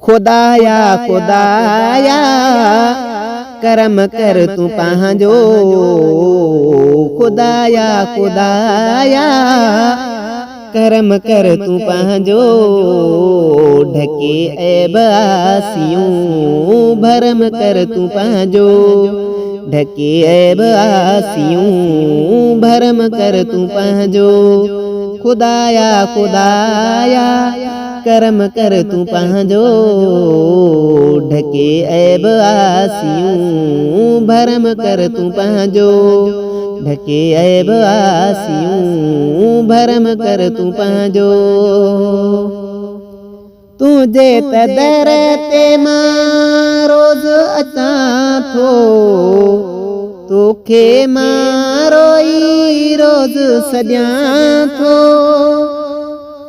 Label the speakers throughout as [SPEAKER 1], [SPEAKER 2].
[SPEAKER 1] खुदाया खुदाया करम कर तू पंहिंजो। खुदाया खुदाया करम कर तू पंहिंजो। ढके ऐब आसियूं भरम कर तू पंहिंजो। ढके ऐब आसियूं भरम कर तू पंहिंजो। खुदाया खुदाया करम कर तू पंहिंजो। ढके ऐब आसियूं भरम कर तू पंहिंजो। ढके ऐब आसियूं भरम कर तू पंहिंजो। तुझे त दर ते मां रोज़ अचां थो। तोखे मां रोई रोज़ सॼां थो।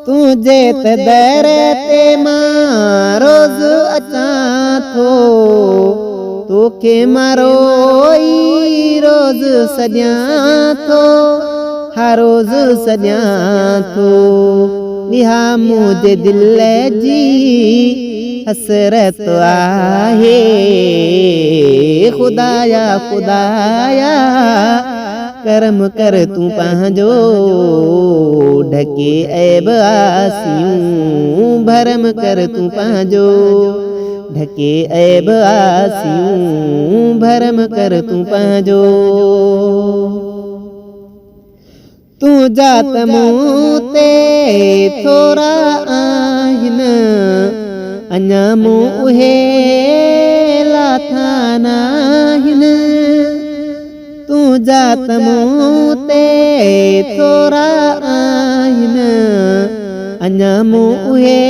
[SPEAKER 1] तुझे त दर ते मां रोज़ अचां थो। तोखे मां रोई रोज़ सॼां थो। हर रोज़ सॼां थो। इहा मुंहिंजे दिल जी हसरत आहे। खुदाया खुदाया करम कर तू पंहिंजो। ढके ऐब आसियूं भरम कर तू पंहिंजो। ढके ऐब आसियूं भरम कर तू पंहिंजो। तू जात मूं ते थोरा आहिनि अञा मूं उहे लाथा नाहिनि। तू जात मूं ते थोरा आहिनि अञा मूं उहे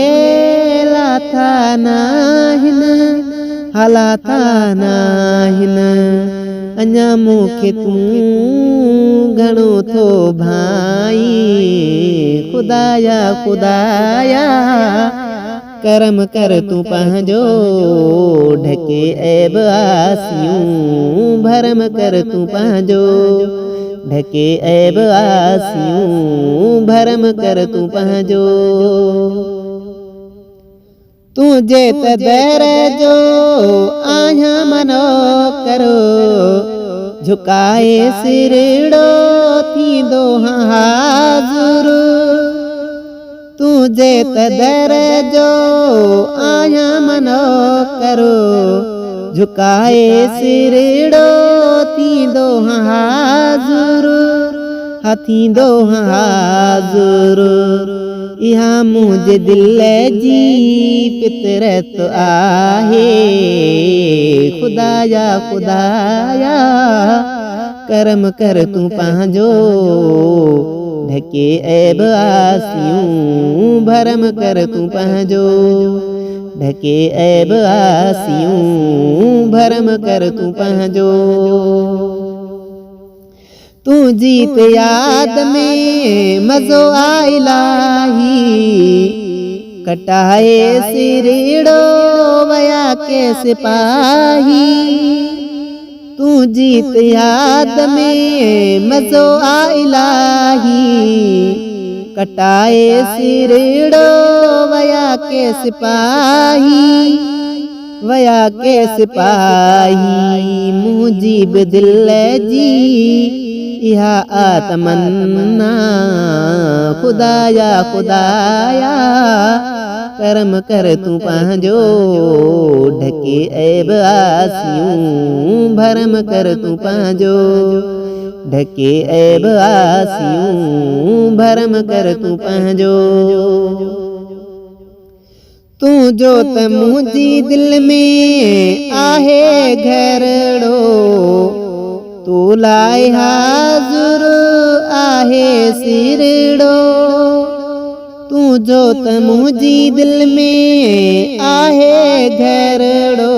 [SPEAKER 1] लाथा नाहिनि। हालाथा नाहिनि अञा मूंखे तूं घणो थो भाई। खुदाया खुदाया करम कर तू पंहिंजो। ढके ऐब आसियूं भरम कर तू पंहिंजो। ढके ऐब आसियूं भरम कर तू पंहिंजो। तुझे त दर जो आहियां मनो करो। झुकाए सिरड़ो थींदो हाज़ुर। तुझे त दर जो आहियां मनो करो। झुकाए सिरड़ो थींदो हाज़ुर। थींदो हाज़ुर। इहा मुंहिंजे दिल जी फितरत आहे। खुदाया खुदाया करम कर तू पंहिंजो। ढके ऐब आसियूं भरम कर तू पंहिंजो। ढके ऐब आसियूं भरम कर तू पंहिंजो। तू जीत याद में मज़ो आ इलाही। कटाए सिरड़ो वया के सिपाही। तू जीत याद में मज़ो आ इलाही। कटाए सिरड़ो वया के सिपाही। वया के सिपाही मुझीब दिल जी इहा आतमन्ना। खुदाया खुदाया करम कर तू पंहिंजो। ढके ऐब आसियूं भरम कर तू पंहिंजो। ढके ऐब आसियूं भरम कर तू पंहिंजो। तू जो त मुंहिंजी दिल में आहे घरड़ो। तू लाइ हाज़ुर आहे सिरड़ो। तू जो त मुंहिंजी दिल में आहे घरड़ो।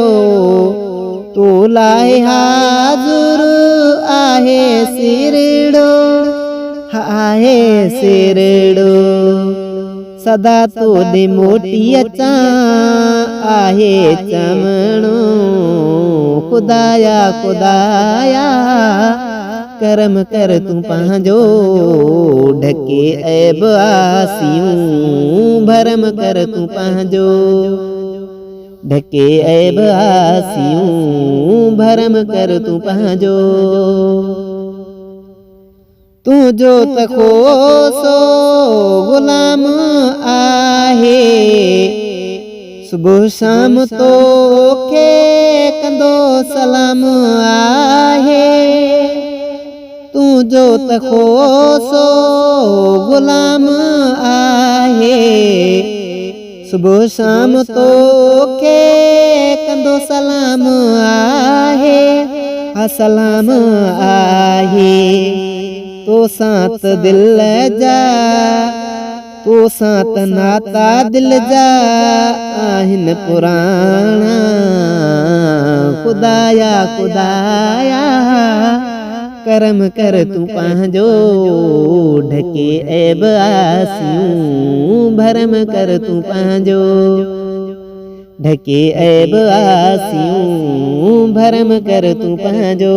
[SPEAKER 1] तू लाइ हाज़ुर आहे सिरड़ो। आहे सिरड़ो। सदा तो दे मोटी अचां आहे चमणो। खुदाया खुदाया करम कर तू पंहिंजो। ढके ऐब आसियूं भरम कर तू पंहिंजो। ढके ऐब आसियूं भरम कर तू पंहिंजो। तू जो तखो सो गुलाम आहे, सुबुह शाम तो के कंदो सलाम आहे। तू जो तखो सो गुलाम आहे, सुबुह शाम तो के कंदो सलाम आहे। हा सलाम आहे। तो सात दिल जा, तो सात नाता दिल जा आहिन पुराना। खुदाया खुदाया करम कर तू पंहिंजो, ढके ऐब आसियूं भरम कर तू पंहिंजो। ढके ऐब आसियूं भरम कर तू पंहिंजो।